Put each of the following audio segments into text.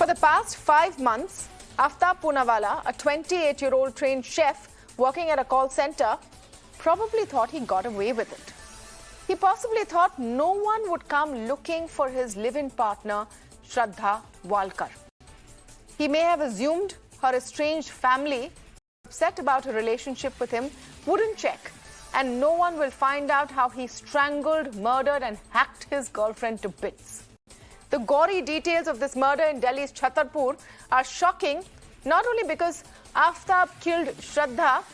For the past 5 months, Aftab Poonawalla, a 28-year-old trained chef working at a call center, probably thought he got away with it. He possibly thought no one would come looking for his live-in partner, Shraddha Walkar. He may have assumed her estranged family, upset about her relationship with him, wouldn't check, and no one will find out how he strangled, murdered and hacked his girlfriend to bits. The gory details of this murder in Delhi's Chhatarpur are shocking, not only because Aftab killed Shraddha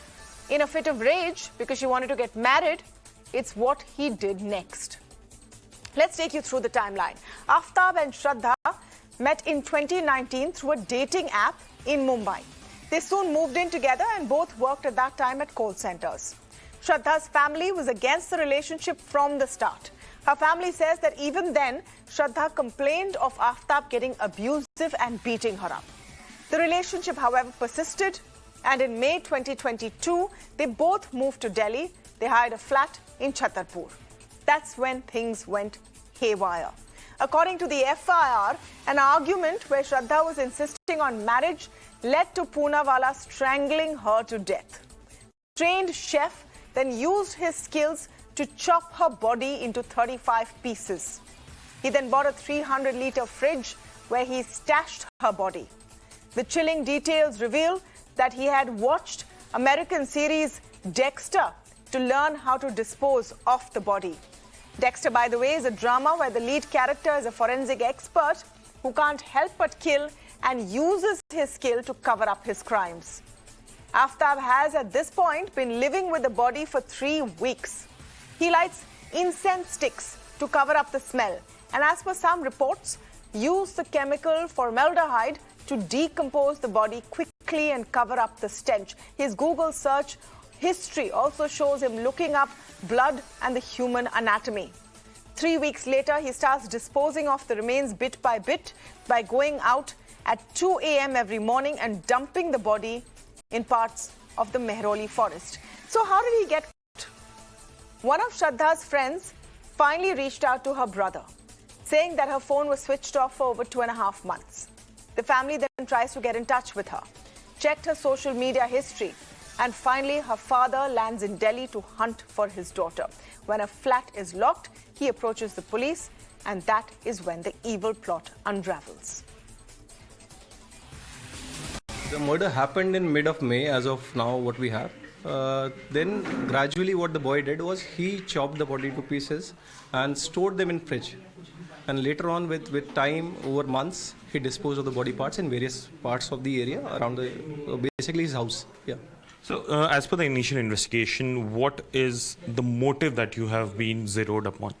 in a fit of rage because she wanted to get married, it's what he did next. Let's take you through the timeline. Aftab and Shraddha met in 2019 through a dating app in Mumbai. They soon moved in together and both worked at that time at call centers. Shraddha's family was against the relationship from the start. Her family says that even then, Shraddha complained of Aftab getting abusive and beating her up. The relationship, however, persisted, and in May 2022, they both moved to Delhi. They hired a flat in Chhatarpur. That's when things went haywire. According to the FIR, an argument where Shraddha was insisting on marriage led to Poonawalla strangling her to death. The trained chef then used his skills to chop her body into 35 pieces. He then bought a 300-liter fridge where he stashed her body. The chilling details reveal that he had watched American series Dexter to learn how to dispose of the body. Dexter, by the way, is a drama where the lead character is a forensic expert who can't help but kill and uses his skill to cover up his crimes. Aftab has, at this point, been living with the body for 3 weeks. He lights incense sticks to cover up the smell, and as per some reports, used the chemical formaldehyde to decompose the body quickly and cover up the stench. His Google search history also shows him looking up blood and the human anatomy. 3 weeks later, he starts disposing of the remains bit by bit by going out at 2 a.m. every morning and dumping the body in parts of the Mehroli forest. So how did he get caught? One of Shraddha's friends finally reached out to her brother, saying that her phone was switched off for over 2.5 months. The family then tries to get in touch with her, checked her social media history, and finally her father lands in Delhi to hunt for his daughter. When a flat is locked, he approaches the police, and that is when the evil plot unravels. The murder happened in mid of May, as of now what we have. Then gradually what the boy did was he chopped the body to pieces and stored them in fridge. And later on with time, over months, he disposed of the body parts in various parts of the area around basically his house. Yeah. So as per the initial investigation, what is the motive that you have been zeroed upon?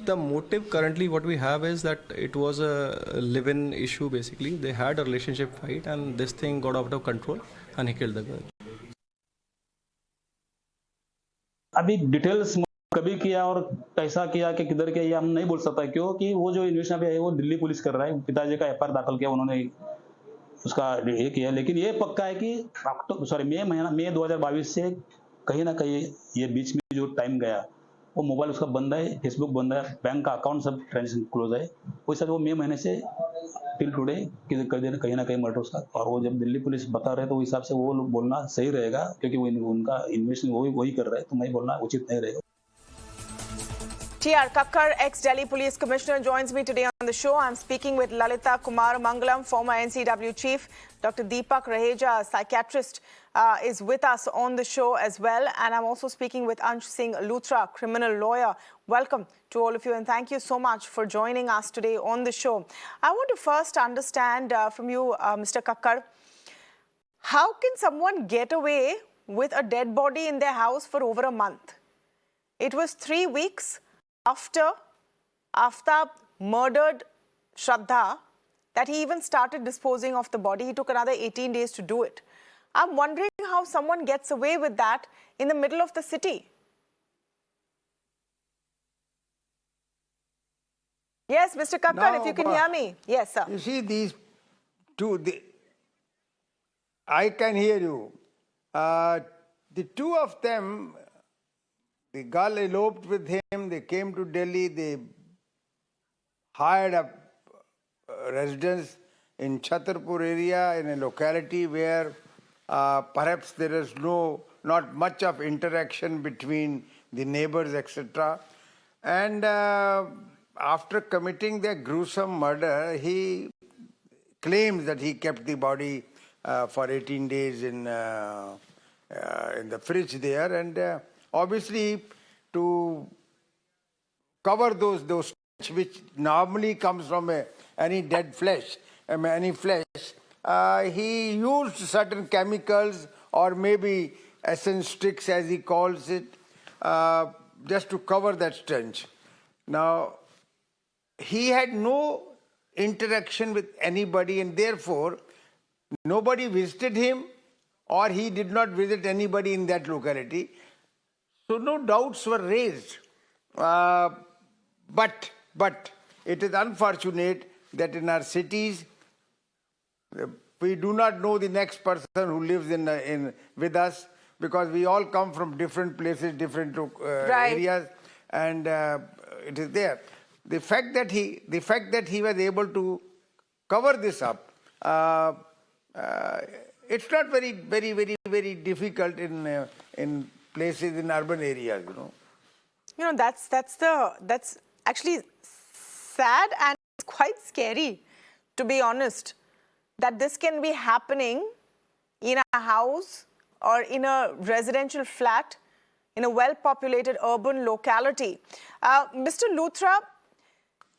The motive currently what we have is that it was a live-in issue basically. They had a relationship fight and this thing got out of control and he killed the girl. अभी details कभी किया और कैसा किया कि किधर किया ये हम नहीं बोल सकता क्योंकि वो जो इन्वेस्टिगेशन है वो दिल्ली पुलिस कर रहा है। पिताजी का एफआईआर दाखिल किया उन्होंने उसका ये किया, लेकिन ये पक्का है कि मई 2022 से कहीं ना कहीं ये बीच में जो टाइम गया वो मोबाइल उसका बंद है, फेसबुक बंद है, बैंक का अकाउंट सब ट्रांजेक्शन क्लोज है। वैसे वो मई महीने से टिल टुडे कहीं ना कहीं मर्डर उसका, और वो जब दिल्ली पुलिस बता रहे तो उस हिसाब से वो बोलना सही रहेगा क्योंकि वो उनका इन्वेस्टिगेशन वही कर रहा है, तो मैं बोलना उचित नहीं रहेगा। T R Kakkar, ex-Delhi Police Commissioner, joins me today on the show. I'm speaking with Lalita Kumar Mangalam, former NCW Chief. Dr. Deepak Raheja, a psychiatrist, is with us on the show as well. And I'm also speaking with Ansh Singh, Luthra, criminal lawyer. Welcome to all of you and thank you so much for joining us today on the show. I want to first understand from you, Mr. Kakkar, how can someone get away with a dead body in their house for over a month? It was 3 weeks after Aftab murdered Shraddha that he even started disposing of the body. He took another 18 days to do it. I'm wondering how someone gets away with that in the middle of the city. Yes, Mr. Kakkar, if you can hear me. Yes, sir. You see these two, I can hear you. The two of them, the girl eloped with him, they came to Delhi, they hired a residence, in Chhatarpur area, in a locality where perhaps there is not much of interaction between the neighbors, etc. And after committing the gruesome murder, he claims that he kept the body for 18 days in the fridge there, and obviously to cover those which normally comes from any dead flesh, any flesh, he used certain chemicals or maybe essence sticks as he calls it, just to cover that stench. Now, he had no interaction with anybody, and therefore nobody visited him or he did not visit anybody in that locality. So no doubts were raised. But it is unfortunate that in our cities, we do not know the next person who lives with us, because we all come from different places, different areas, and it is there. The fact that he was able to cover this up, it's not very difficult in places in urban areas, you know. You know, that's actually sad and it's quite scary, to be honest, that this can be happening in a house or in a residential flat in a well-populated urban locality. Mr. Luthra,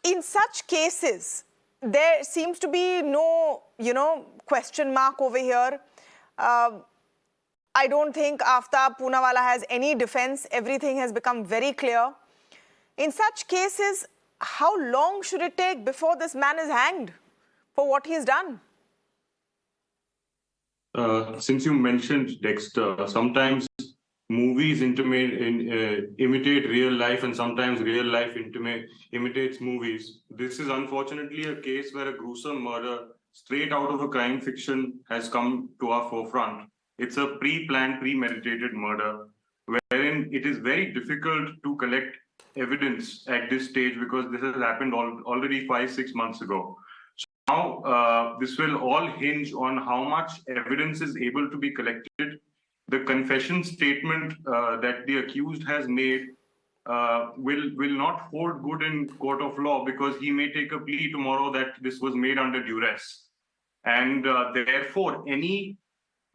in such cases, there seems to be no, question mark over here. I don't think Aftab Poonawalla has any defense. Everything has become very clear. In such cases, how long should it take before this man is hanged for what he's done? Since you mentioned Dexter, sometimes movies imitate real life, and sometimes real life imitates movies. This is unfortunately a case where a gruesome murder straight out of a crime fiction has come to our forefront. It's a pre-planned, premeditated murder wherein it is very difficult to collect evidence at this stage because this has happened already 5-6 months ago. Now, this will all hinge on how much evidence is able to be collected. The confession statement that the accused has made will not hold good in court of law because he may take a plea tomorrow that this was made under duress. And therefore, any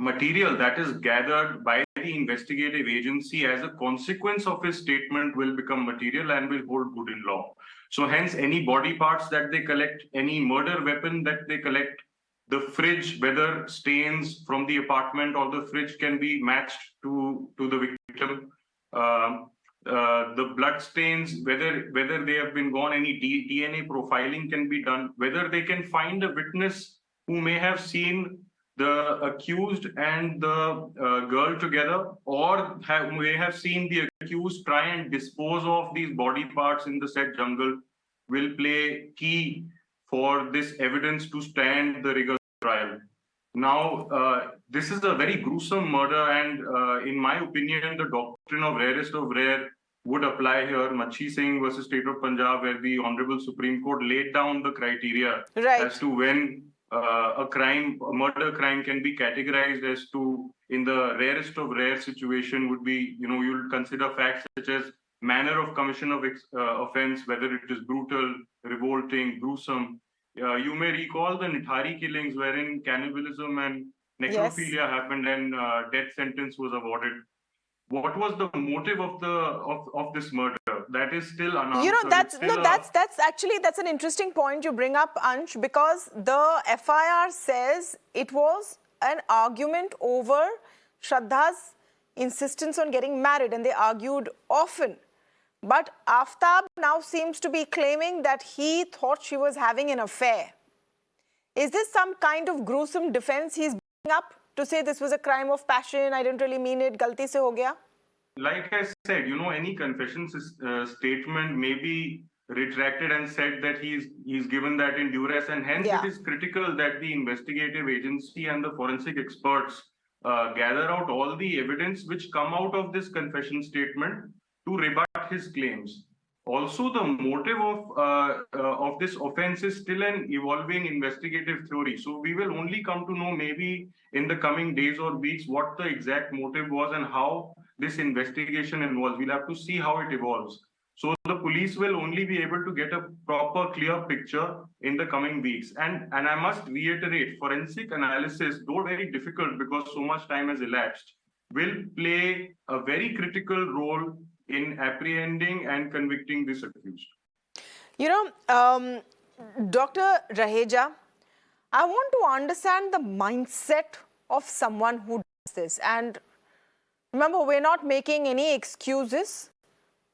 material that is gathered by the investigative agency as a consequence of his statement will become material and will hold good in law. So hence, any body parts that they collect, any murder weapon that they collect, the fridge, whether stains from the apartment or the fridge can be matched to the victim. The blood stains, whether they have been gone, any DNA profiling can be done, whether they can find a witness who may have seen the accused and the girl together, or may have seen the accused try and dispose of these body parts in the said jungle, will play key for this evidence to stand the rigors of trial. Now, this is a very gruesome murder, and in my opinion, the doctrine of rarest of rare would apply here. Machi Singh versus State of Punjab, where the Honorable Supreme Court laid down the criteria as to when a murder crime can be categorized as to, in the rarest of rare situation, would be, you'll consider facts such as manner of commission of offense, whether it is brutal, revolting, gruesome. You may recall the Nithari killings, wherein cannibalism and necrophilia happened and death sentence was awarded. What was the motive of this murder? That is still unanswered. That's an interesting point you bring up, Ansh, because the FIR says it was an argument over Shraddha's insistence on getting married, and they argued often. But Aftab now seems to be claiming that he thought she was having an affair. Is this some kind of gruesome defense he's bringing up to say this was a crime of passion, I didn't really mean it, galti se ho gaya? Like I said, any confession statement may be retracted and said that he's given that in duress, and hence it is critical that the investigative agency and the forensic experts gather out all the evidence which come out of this confession statement to rebut his claims. Also, the motive of this offense is still an evolving investigative theory. So we will only come to know maybe in the coming days or weeks what the exact motive was and how this investigation involves. We'll have to see how it evolves. So the police will only be able to get a proper, clear picture in the coming weeks. And I must reiterate, forensic analysis, though very difficult because so much time has elapsed, will play a very critical role in apprehending and convicting this accused. You know, Dr. Raheja, I want to understand the mindset of someone who does this. And remember, we're not making any excuses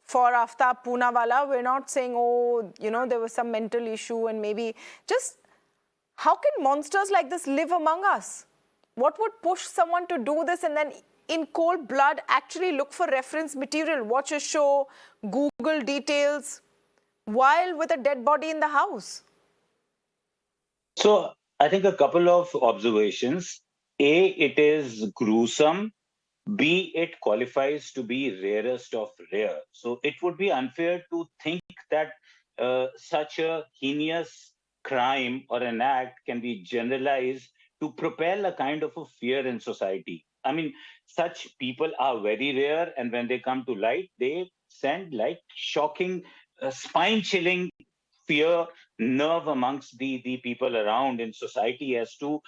for Aftab Poonawalla. We're not saying, oh, you know, there was some mental issue and maybe just how can monsters like this live among us? What would push someone to do this and then in cold blood actually look for reference material, watch a show, Google details while with a dead body in the house? So I think a couple of observations. A, it is gruesome. B, it qualifies to be rarest of rare. So it would be unfair to think that such a heinous crime or an act can be generalized to propel a kind of a fear in society. I mean, such people are very rare, and when they come to light, they send like shocking, spine-chilling fear nerve amongst the people around in society as to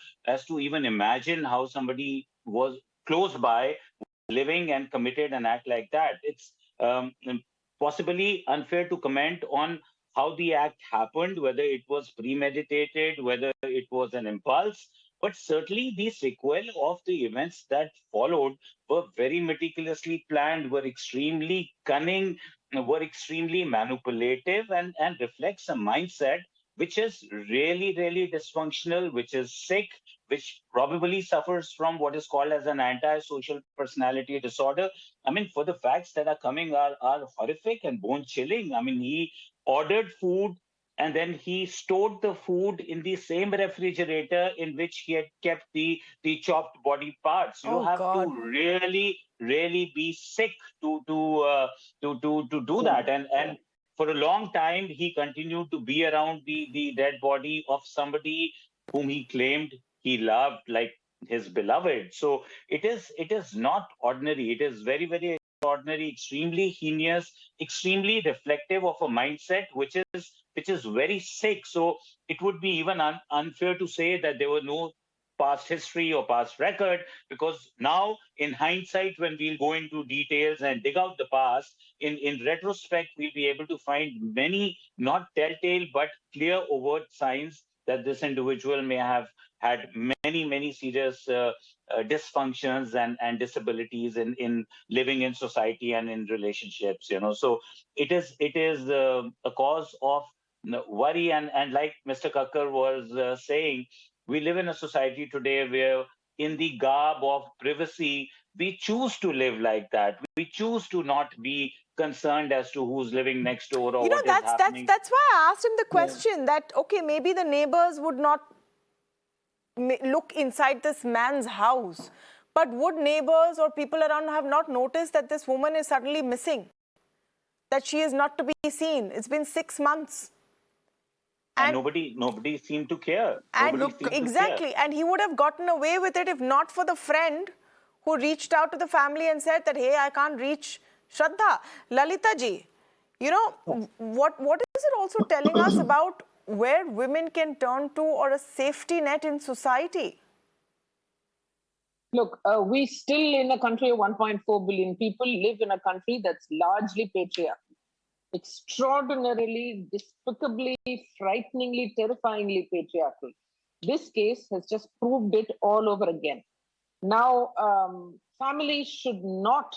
even imagine how somebody was close by living and committed an act like that. It's possibly unfair to comment on how the act happened, whether it was premeditated, whether it was an impulse, but certainly the sequel of the events that followed were very meticulously planned, were extremely cunning, were extremely manipulative, and reflects a mindset which is really, really dysfunctional, which is sick, which probably suffers from what is called as an antisocial personality disorder. I mean, for the facts that are coming are horrific and bone chilling. I mean, he ordered food and then he stored the food in the same refrigerator in which he had kept the chopped body parts. You Oh, have God. to really, really be sick to do that. And for a long time, he continued to be around the dead body of somebody whom he claimed he loved like his beloved. So it is not ordinary. It is very, very extraordinary, extremely heinous, extremely reflective of a mindset which is very sick. So it would be even unfair to say that there were no past history or past record, because now in hindsight, when we'll go into details and dig out the past, in retrospect, we'll be able to find many not telltale but clear overt signs that this individual may have had many, many serious dysfunctions and disabilities in living in society and in relationships. So it is a cause of worry, and like Mr. Kakkar was saying, we live in a society today where, in the garb of privacy, we choose to live like that. We choose to not be concerned as to who's living next door or You know, what is happening. that's why I asked him the question that, okay, maybe the neighbors would not look inside this man's house, but would neighbors or people around have not noticed that this woman is suddenly missing, that she is not to be seen? It's been 6 months. And nobody seemed to care. And Nobody seemed to care. exactly, and he would have gotten away with it if not for the friend who reached out to the family and said that, hey, I can't reach Shraddha. Lalita ji, you know, what is it also telling us about where women can turn to, or a safety net in society? Look, we still, in a country of 1.4 billion people, live in a country that's largely patriarchal. Extraordinarily, despicably, frighteningly, terrifyingly patriarchal. This case has just proved it all over again. Now, families should not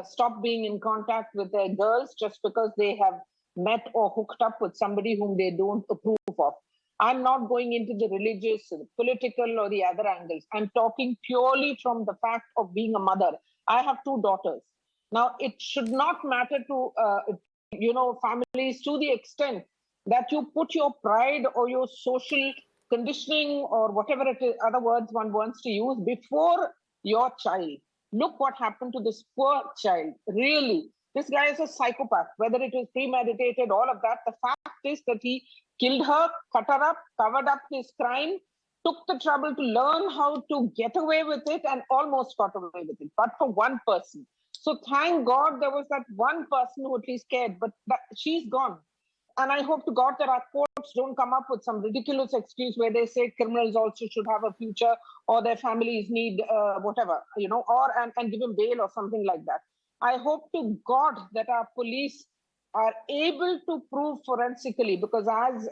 stop being in contact with their girls just because they have met or hooked up with somebody whom they don't approve of. I'm not going into the religious, the political, or the other angles. I'm talking purely from the fact of being a mother. I have 2 daughters. Now, it should not matter to families to the extent that you put your pride or your social conditioning or whatever it is, other words one wants to use, before your child. Look what happened to this poor child. Really, This guy is a psychopath. Whether it was premeditated, all of that, the fact is that he killed her, cut her up, covered up his crime, took the trouble to learn how to get away with it, and almost got away with it, but for one person. So thank God there was that one person who at least cared, but she's gone. And I hope to God that our courts don't come up with some ridiculous excuse where they say criminals also should have a future, or their families need whatever, or and give them bail or something like that. I hope to God that our police are able to prove forensically, because as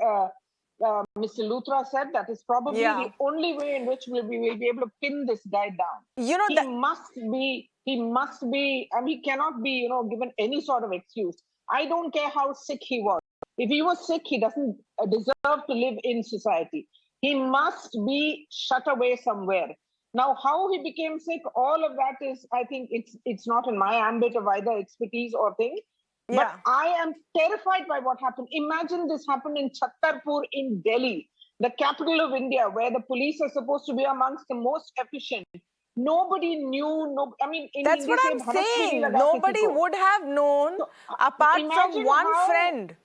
Mr. Luthra said, that is probably the only way in which we will be able to pin this guy down. He must be, and he cannot be, given any sort of excuse. I don't care how sick he was. If he was sick, he doesn't deserve to live in society. He must be shut away somewhere. Now, how he became sick, all of that is, I think it's not in my ambit of either expertise or thing. But I am terrified by what happened. Imagine this happened in Chhattarpur in Delhi, the capital of India, where the police are supposed to be amongst the most efficient. Nobody knew. That's what I'm saying. Nobody would have known, apart from one friend.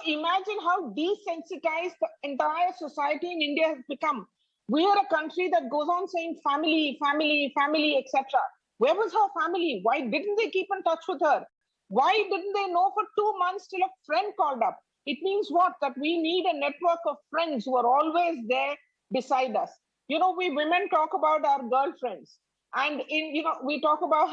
Imagine how desensitized the entire society in India has become. We are a country that goes on saying family, family, family, etc. Where was her family? Why didn't they keep in touch with her? Why didn't they know for 2 months till a friend called up? It means what? That we need a network of friends who are always there beside us. We women talk about our girlfriends, and we talk about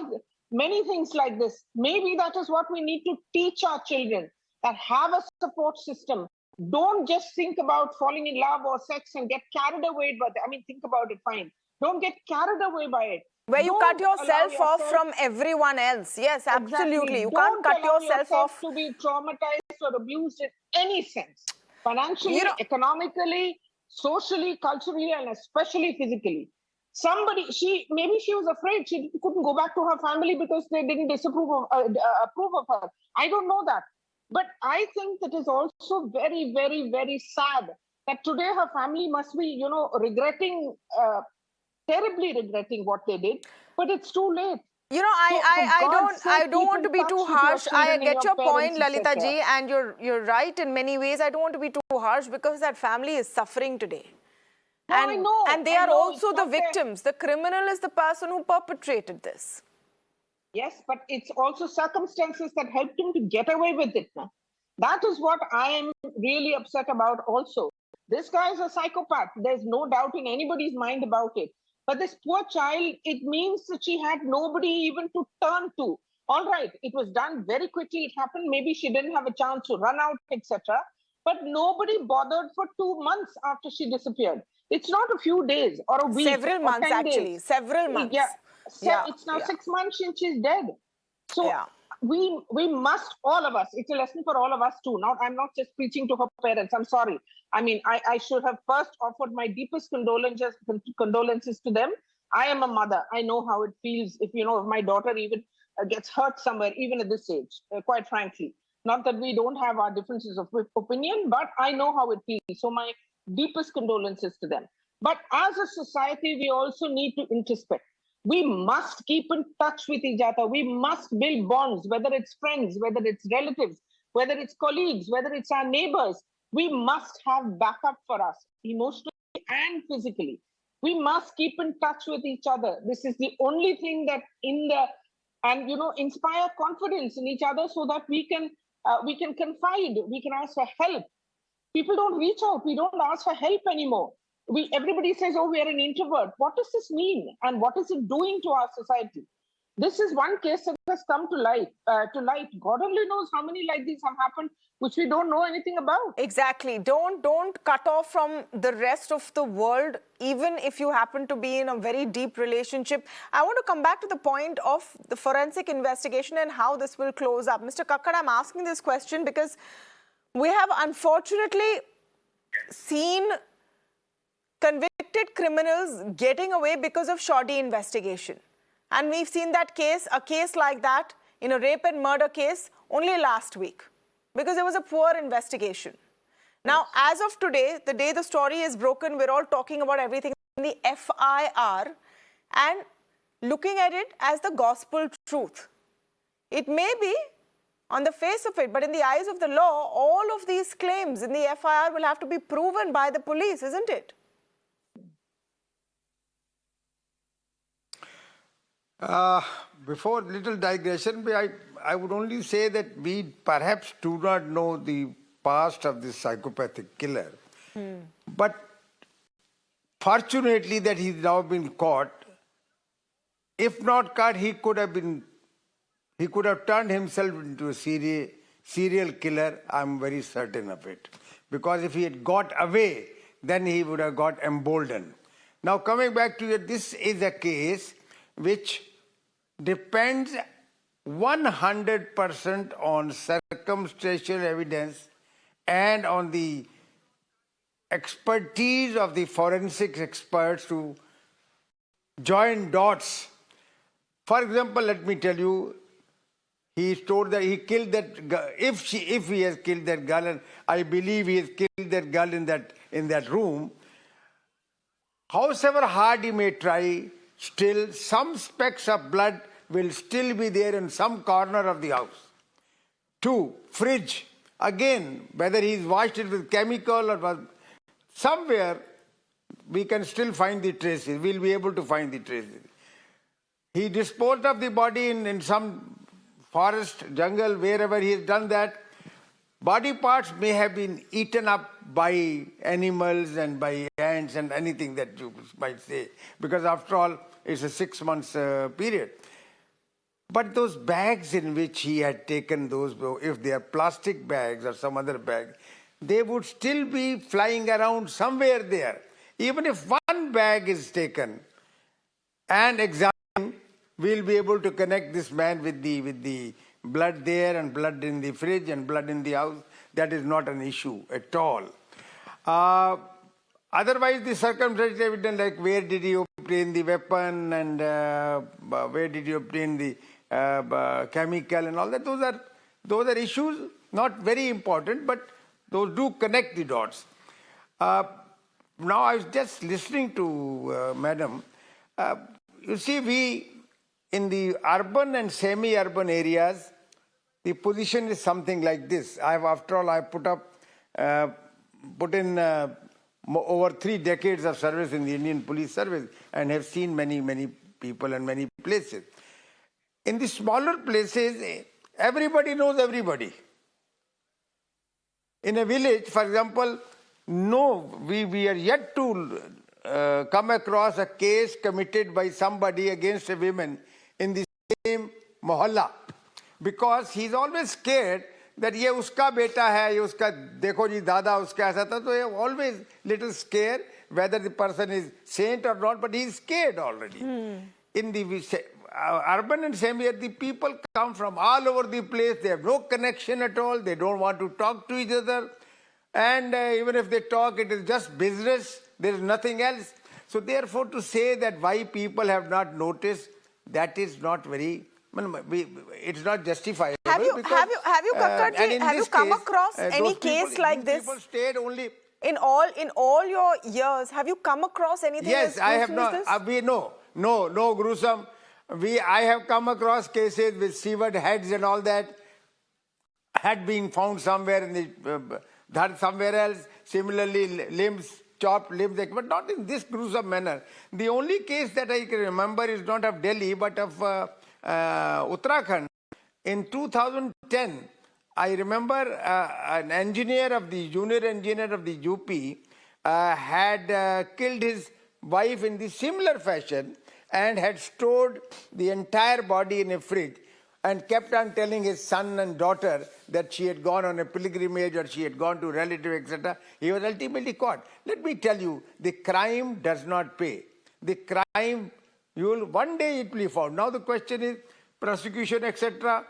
many things like this. Maybe that is what we need to teach our children, that have a support system. Don't just think about falling in love or sex and get carried away by it. Think about it, fine. Don't get carried away by it. Where you cut yourself off from everyone else. Yes, absolutely. Exactly. You can't cut yourself off. To be traumatized or abused in any sense. Financially, economically, socially, culturally, and especially physically. Maybe she was afraid she couldn't go back to her family because they didn't approve of her. I don't know that. But I think that is also very, very, very sad that today her family must be, terribly regretting what they did. But it's too late. I don't want to be too harsh. I get your point, Lalita ji, and you're right in many ways. I don't want to be too harsh because that family is suffering today. No, I know. And they are also the victims. The criminal is the person who perpetrated this. Yes, but it's also circumstances that helped him to get away with it. That is what I am really upset about also. This guy is a psychopath. There's no doubt in anybody's mind about it. But this poor child, it means that she had nobody even to turn to. All right, it was done very quickly. It happened. Maybe she didn't have a chance to run out, etc. But nobody bothered for 2 months after she disappeared. It's not a few days or a week. Several months, actually. Several months. It's now 6 months since she's dead. So we must, all of us, it's a lesson for all of us too. Now, I'm not just preaching to her parents. I'm sorry. I should have first offered my deepest condolences to them. I am a mother. I know how it feels if my daughter even gets hurt somewhere, even at this age, quite frankly. Not that we don't have our differences of opinion, but I know how it feels. So my deepest condolences to them. But as a society, we also need to introspect. We must keep in touch with each other. We must build bonds, whether it's friends, whether it's relatives, whether it's colleagues, whether it's our neighbors. We must have backup for us, emotionally and physically. We must keep in touch with each other. This is the only thing that inspire confidence in each other so that we can confide, we can ask for help. People don't reach out. We don't ask for help anymore. Everybody says, oh, we are an introvert. What does this mean? And what is it doing to our society? This is one case that has come to light. God only knows how many like these have happened, which we don't know anything about. Exactly. Don't cut off from the rest of the world, even if you happen to be in a very deep relationship. I want to come back to the point of the forensic investigation and how this will close up. Mr. Kakkar, I'm asking this question because we have unfortunately seen convicted criminals getting away because of shoddy investigation. And we've seen that a case like that in a rape and murder case only last week because there was a poor investigation. Now, as of today, the day the story is broken, we're all talking about everything in the FIR and looking at it as the gospel truth. It may be on the face of it, but in the eyes of the law, all of these claims in the FIR will have to be proven by the police, isn't it? Before little digression, I would only say that we perhaps do not know the past of this psychopathic killer. But fortunately that he's now been caught. If not caught, he could have turned himself into a serial killer. I'm very certain of it. Because if he had got away, then he would have got emboldened. Now coming back to it, this is a case which depends 100% on circumstantial evidence and on the expertise of the forensic experts to join dots. For example, let me tell you, he told that he killed that girl. If he has killed that girl, and I believe he has killed that girl in that room, however hard he may try, still some specks of blood will still be there in some corner of the house. 2, fridge. Again, whether he's washed it with chemical or somewhere, we can still find the traces. We'll be able to find the traces. He disposed of the body in some forest, jungle, wherever he has done that. Body parts may have been eaten up by animals and by ants and anything that you might say. Because after all, it's a 6 months period. But those bags in which he had taken those, if they are plastic bags or some other bag, they would still be flying around somewhere there. Even if one bag is taken and examined, we'll be able to connect this man with the blood there and blood in the fridge and blood in the house. That is not an issue at all. Otherwise, the circumstantial evidence, like where did he obtain the weapon and where did he obtain the chemical and all that, those are issues not very important, but those do connect the dots. Now I was just listening to Madam. You see, we in the urban and semi-urban areas, the position is something like this. After all, I put in over 3 decades of service in the Indian Police Service and have seen many people and many places. In the smaller places, everybody knows everybody. In a village, for example, we are yet to come across a case committed by somebody against a woman in the same mohalla, because he's always scared that ye uska beta hai, ye uska, dekho ji dada uska aisa tha, so he always little scared whether the person is saint or not, but he's scared already. In the urban and semi, the people come from all over the place, they have no connection at all, they don't want to talk to each other, and even if they talk, it is just business, there is nothing else. So therefore, to say that why people have not noticed, that is not very, it's not justifiable. Have you Kakkar ji, have you come across any case like this? People stayed only in all your years. Have you come across anything? Yes, I have not. No gruesome. I have come across cases with severed heads and all that had been found somewhere in the somewhere else. Similarly, limbs, chopped limbs, but not in this gruesome manner. The only case that I can remember is not of Delhi, but of Uttarakhand. In 2010, I remember an engineer of the junior engineer of the UP had killed his wife in the similar fashion and had stored the entire body in a fridge and kept on telling his son and daughter that she had gone on a pilgrimage or she had gone to relative, etc. He was ultimately caught. Let me tell you, the crime does not pay. The crime, one day it will be found. Now the question is, prosecution, etc.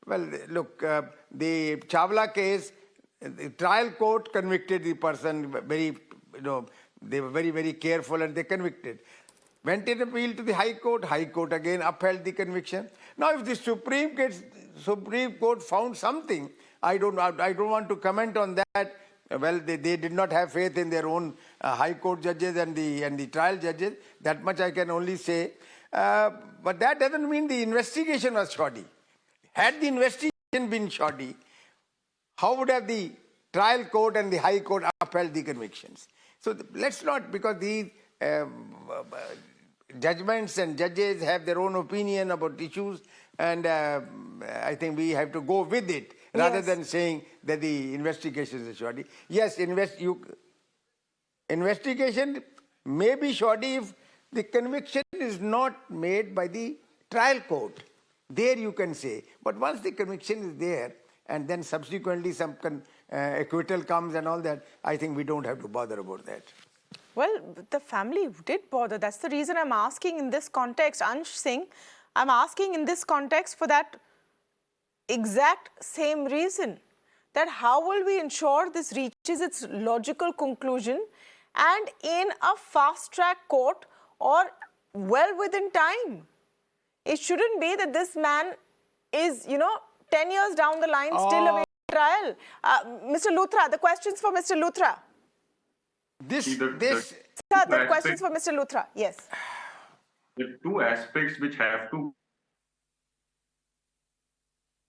Well, look, the Chawla case, the trial court convicted the person they were very careful and they convicted. Went in appeal to the High Court again upheld the conviction. Now if the Supreme Court found something, I don't want to comment on that. Well, they did not have faith in their own High Court judges and the trial judges. That much I can only say. But that doesn't mean the investigation was shoddy. Had the investigation been shoddy, how would have the trial court and the high court upheld the convictions? So let's not, because these judgments and judges have their own opinion about issues, and I think we have to go with it rather than saying that the investigation is shoddy. Yes, investigation may be shoddy if the conviction is not made by the trial court. There you can say. But once the conviction is there, and then subsequently some acquittal comes and all that, I think we don't have to bother about that. Well, the family did bother. That's the reason I'm asking in this context, Ansh Singh, I'm asking in this context for that exact same reason. That how will we ensure this reaches its logical conclusion and in a fast-track court or well within time? It shouldn't be that this man is, 10 years down the line still awaiting trial. Mr. Luthra, the questions for Mr. Luthra. Sir, The questions for Mr. Luthra, yes. The two aspects which have to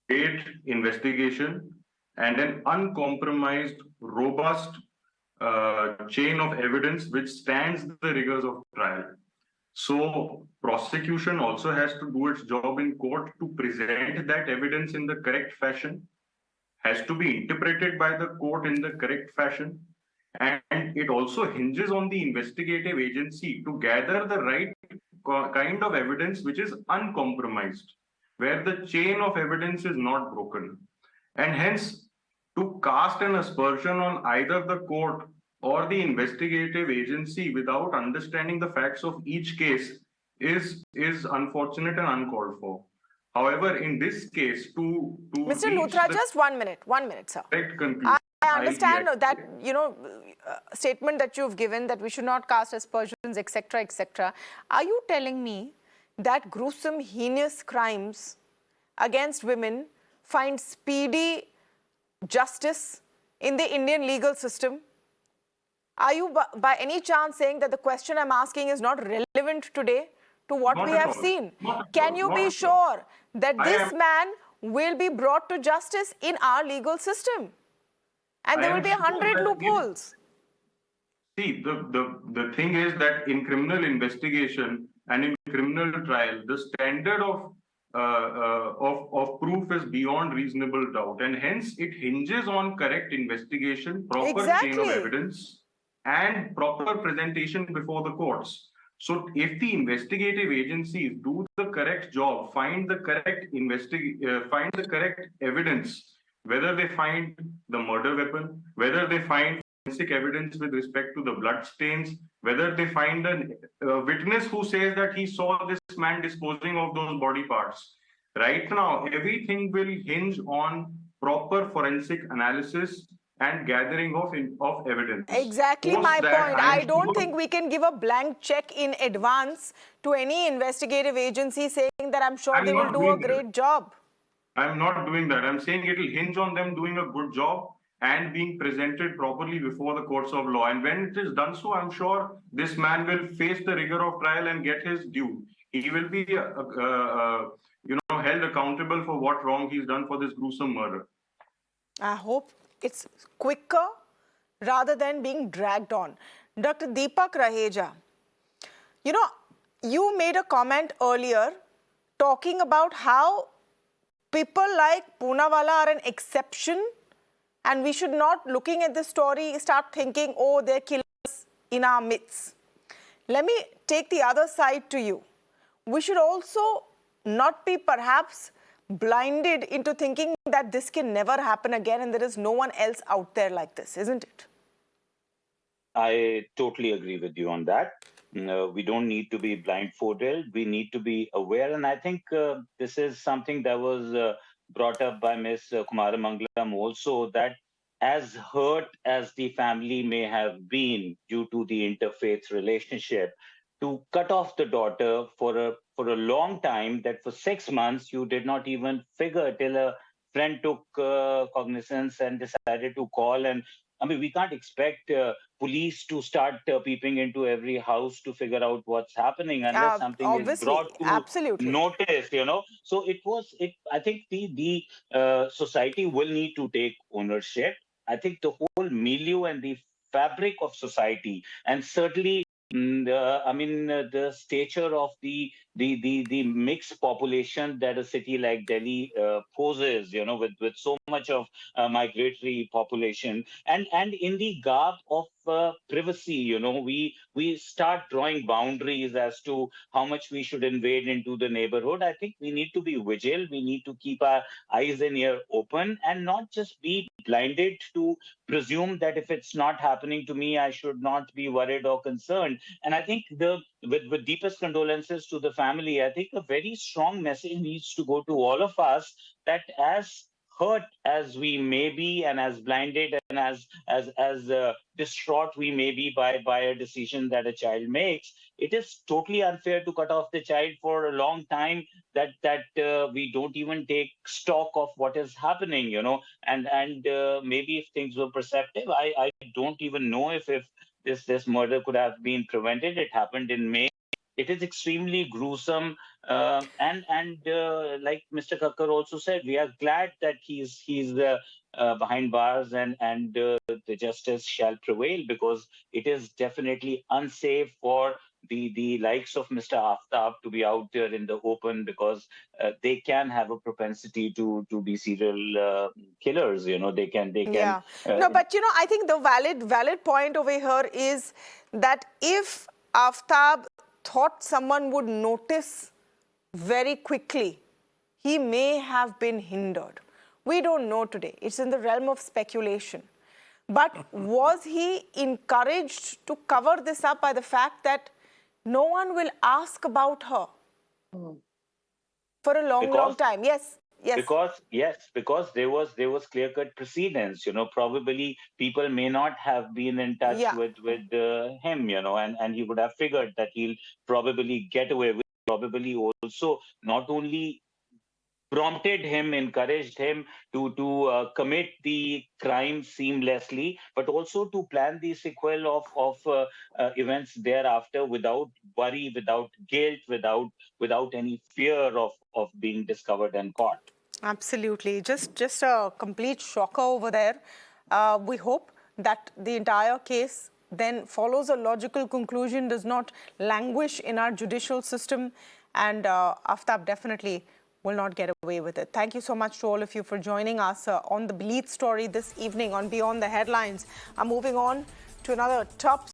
great investigation and an uncompromised, robust chain of evidence which stands the rigors of trial. So prosecution also has to do its job in court to present that evidence in the correct fashion, has to be interpreted by the court in the correct fashion, and it also hinges on the investigative agency to gather the right kind of evidence which is uncompromised, where the chain of evidence is not broken. And hence, to cast an aspersion on either the court or the investigative agency without understanding the facts of each case is unfortunate and uncalled for. However, in this case, to Mr. Luthra, just 1 minute, sir. correct conclusion, I understand that, statement that you've given that we should not cast aspersions, etc., etc. Are you telling me that gruesome, heinous crimes against women find speedy justice in the Indian legal system? Are you by any chance saying that the question I'm asking is not relevant today to what Not we at have all. seen? Not at Can all. you Not be at sure that I this am- man will be brought to justice in our legal system? And there I will am be sure 100 that loopholes. See, the thing is that in criminal investigation and in criminal trial, the standard of proof is beyond reasonable doubt, and hence it hinges on correct investigation, proper chain of Exactly. evidence, and proper presentation before the courts. So, if the investigative agencies do the correct job, find the correct evidence, whether they find the murder weapon, whether they find forensic evidence with respect to the blood stains, whether they find a witness who says that he saw this man disposing of those body parts. Right now, everything will hinge on proper forensic analysis and gathering of evidence. Exactly Post my that, point. I am I don't sure- think we can give a blank check in advance to any investigative agency saying that I'm sure I'm they will not do a doing that. great job. I'm not doing that. I'm saying it will hinge on them doing a good job and being presented properly before the courts of law. And when it is done so, I'm sure this man will face the rigor of trial and get his due. He will be, held accountable for what wrong he's done for this gruesome murder. I hope it's quicker rather than being dragged on. Dr. Deepak Raheja, you made a comment earlier talking about how people like Poonawalla are an exception and we should not, looking at this story, start thinking, oh, they're killers in our midst. Let me take the other side to you. We should also not be perhaps blinded into thinking that this can never happen again and there is no one else out there like this, isn't it? I totally agree with you on that. We don't need to be blindfolded. We need to be aware. And I think this is something that was brought up by Ms. Kumar Mangalam also, that as hurt as the family may have been due to the interfaith relationship, to cut off the daughter for a long time, that for 6 months you did not even figure till a friend took cognizance and decided to call and I mean, we can't expect police to start peeping into every house to figure out what's happening unless something is Obviously, brought to absolutely. notice, So I think the society will need to take ownership. I think the whole milieu and the fabric of society, and certainly the stature of the mixed population that a city like Delhi poses, with so much of migratory population, and in the garb of privacy, we start drawing boundaries as to how much we should invade into the neighborhood. I think we need to be vigilant. We need to keep our eyes and ear open and not just be blinded to presume that if it's not happening to me, I should not be worried or concerned. And I think with deepest condolences to the family, I think a very strong message needs to go to all of us that as hurt as we may be and as blinded and as distraught we may be by a decision that a child makes, it is totally unfair to cut off the child for a long time, that we don't even take stock of what is happening, and maybe if things were perceptive, I don't even know if this murder could have been prevented. It happened in May. It is extremely gruesome, and like Mr. Kakkar also said, we are glad that he's behind bars, and the justice shall prevail, because it is definitely unsafe for the likes of Mr. Aftab to be out there in the open, because they can have a propensity to be serial killers. They can. Yeah. No, but I think the valid point over here is that if Aftab thought someone would notice very quickly, he may have been hindered. We don't know today. It's in the realm of speculation. But was he encouraged to cover this up by the fact that no one will ask about her for a long time? Yes. Because there was clear-cut precedence. Probably people may not have been in touch Yeah. with him, and he would have figured that he'll probably get away with. Probably also not only prompted him, encouraged him to commit the crime seamlessly, but also to plan the sequel of events thereafter without worry, without guilt, without any fear of being discovered and caught. Absolutely. Just a complete shocker over there. We hope that the entire case then follows a logical conclusion, does not languish in our judicial system, and Aftab definitely will not get away with it. Thank you so much to all of you for joining us on the Bleed story this evening on Beyond the Headlines. I'm moving on to another top